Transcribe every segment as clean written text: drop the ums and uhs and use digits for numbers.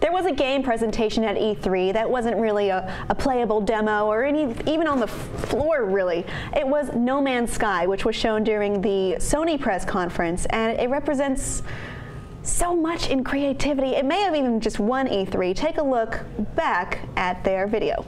There was a game presentation at E3 that wasn't really a playable demo or even on the floor, really. It was No Man's Sky, which was shown during the Sony press conference, and it represents so much in creativity. It may have even just won E3. Take a look back at their video.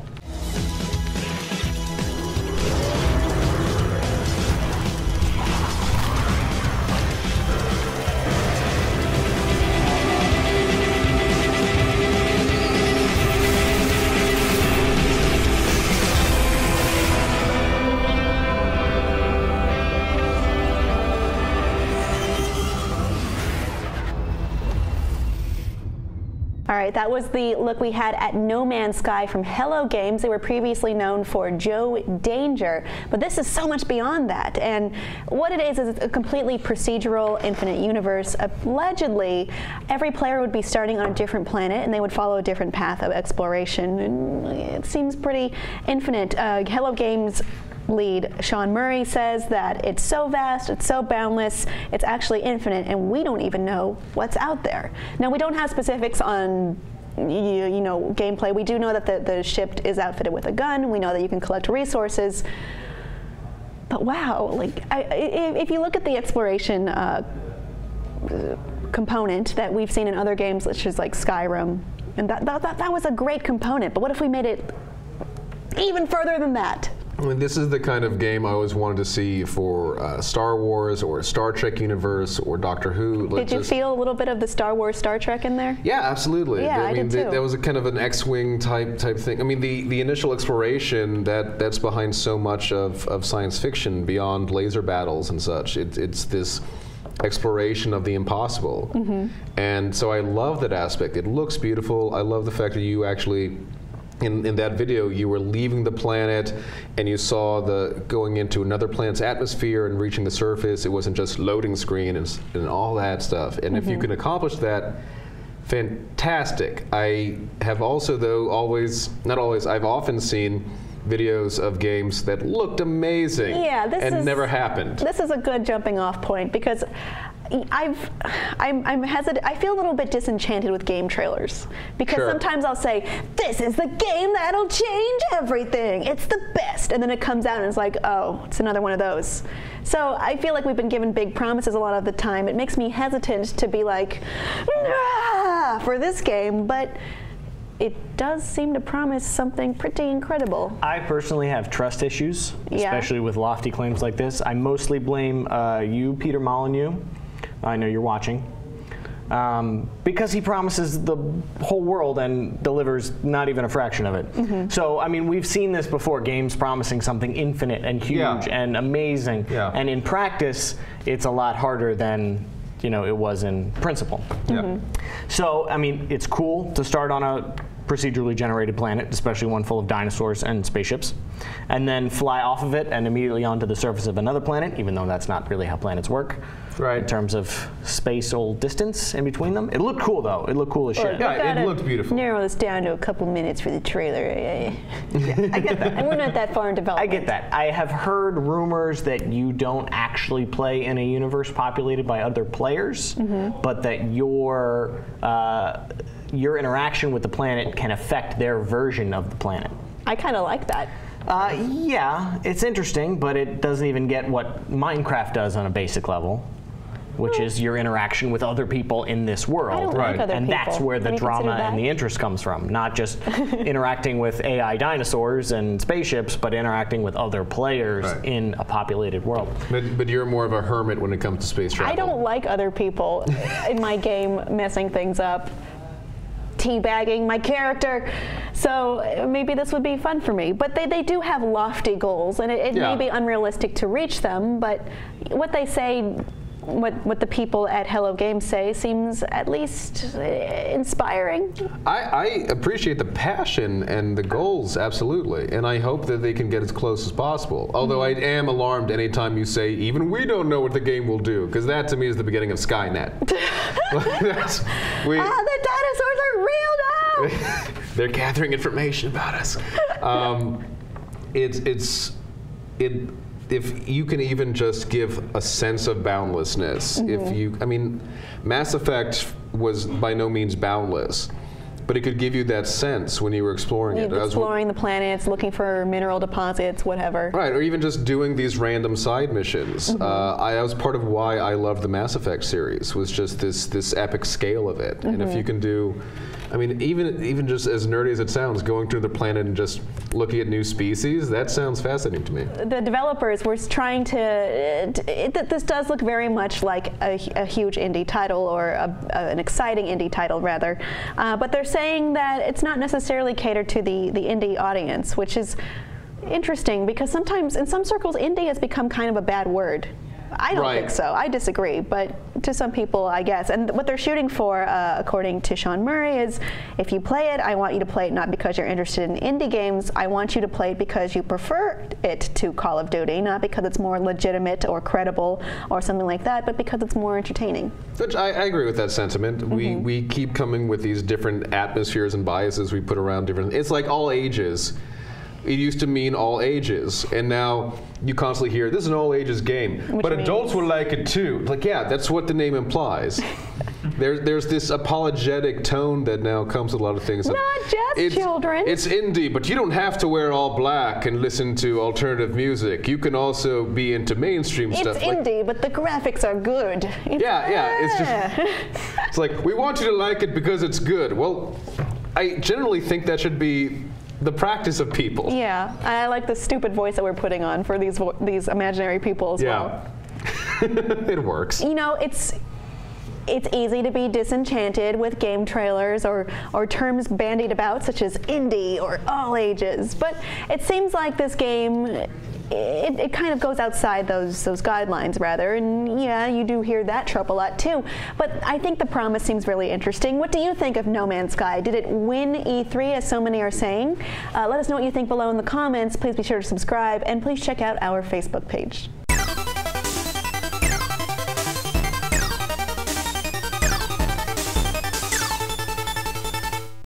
All right, that was the look we had at No Man's Sky from Hello Games. They were previously known for Joe Danger, but this is so much beyond that. And what it is a completely procedural, infinite universe. Allegedly, every player would be starting on a different planet, and they would follow a different path of exploration. And it seems pretty infinite. Hello Games lead Sean Murray says that it's so vast, it's so boundless, it's actually infinite, and we don't even know what's out there. Now, we don't have specifics on you know, gameplay. We do know that the ship is outfitted with a gun. We know that you can collect resources. But wow, like if you look at the exploration component that we've seen in other games, such as like Skyrim, and that was a great component. But what if we made it even further than that? I mean, this is the kind of game I always wanted to see for Star Wars or Star Trek universe or Doctor Who. Did you feel a little bit of the Star Wars, Star Trek in there? Yeah, absolutely. Yeah, I did too. That was a kind of an X-wing type thing. I mean, the initial exploration that's behind so much of science fiction beyond laser battles and such. It's this exploration of the impossible, and so I love that aspect. It looks beautiful. I love the fact that you actually, in that video, you were leaving the planet and you saw going into another planet's atmosphere and reaching the surface. It wasn't just loading screen and all that stuff. And if you can accomplish that, fantastic. I have also, though, I've often seen videos of games that looked amazing and never happened. This is a good jumping off point because I'm hesitant. I feel a little bit disenchanted with game trailers because sometimes I'll say, this is the game that'll change everything. It's the best. And then it comes out and it's like, oh, it's another one of those. So I feel like we've been given big promises a lot of the time. It makes me hesitant to be like, nah, for this game, but it does seem to promise something pretty incredible. I personally have trust issues, especially with lofty claims like this. I mostly blame you, Peter Molyneux. I know you're watching. Because he promises the whole world and delivers not even a fraction of it. So, I mean, we've seen this before, games promising something infinite and huge and amazing. And in practice, it's a lot harder than it was in principle. So, I mean, it's cool to start on a procedurally generated planet, especially one full of dinosaurs and spaceships, and then fly off of it and immediately onto the surface of another planet, even though that's not really how planets work. In terms of spatial distance in between them. It looked cool, though. It looked cool as shit. Yeah, it looked beautiful. Narrow this down to a couple minutes for the trailer. I get that. And we're not that far in development. I get that. I have heard rumors that you don't actually play in a universe populated by other players, but that your interaction with the planet can affect their version of the planet. I kind of like that. Yeah, it's interesting, but it doesn't even get what Minecraft does on a basic level, which is your interaction with other people in this world. I don't like other and people. That's where the drama and the interest comes from, not just interacting with AI dinosaurs and spaceships, but interacting with other players in a populated world. But you're more of a hermit when it comes to space travel. I don't like other people in my game messing things up, teabagging my character, so maybe this would be fun for me. But they do have lofty goals, and it may be unrealistic to reach them, but what they say, what the people at Hello Games say, seems at least inspiring. I appreciate the passion and the goals, absolutely, and I hope that they can get as close as possible. Although I am alarmed anytime you say, even we don't know what the game will do, because that to me is the beginning of Skynet. The dinosaurs are real now! They're gathering information about us. If you can even just give a sense of boundlessness, I mean, Mass Effect was by no means boundless, but it could give you that sense when you were exploring it. Exploring the planets, looking for mineral deposits, whatever. Right, or even just doing these random side missions. That was part of why I loved the Mass Effect series, was just this epic scale of it. And if you can do, I mean, even just as nerdy as it sounds, going to the planet and just looking at new species, that sounds fascinating to me. The developers were trying to, this does look very much like a huge indie title, or an exciting indie title rather, but they're saying that it's not necessarily catered to the indie audience, which is interesting because sometimes in some circles indie has become kind of a bad word. I don't think so. I disagree, but to some people, I guess. And what they're shooting for, according to Sean Murray, is if you play it, I want you to play it not because you're interested in indie games. I want you to play it because you prefer it to Call of Duty, not because it's more legitimate or credible or something like that, but because it's more entertaining. Which I agree with that sentiment. We keep coming with these different atmospheres and biases we put around different. It's like all ages. It used to mean all ages, and now you constantly hear, this is an all ages game, but adults will like it too. Like, yeah, that's what the name implies. There's this apologetic tone that now comes with a lot of things. Not just children. It's indie, but you don't have to wear all black and listen to alternative music. You can also be into mainstream stuff. It's indie, but the graphics are good. It's just, it's like, we want you to like it because it's good. Well, I generally think that should be the practice of people. Yeah, I like the stupid voice that we're putting on for these imaginary people as well. It works. You know, it's easy to be disenchanted with game trailers or terms bandied about such as indie or all ages, but it seems like this game, it kind of goes outside those guidelines rather, and yeah, you do hear that trope a lot too, but I think the promise seems really interesting. What do you think of No Man's Sky? Did it win E3 as so many are saying? Let us know what you think below in the comments. Please be sure to subscribe and please check out our Facebook page.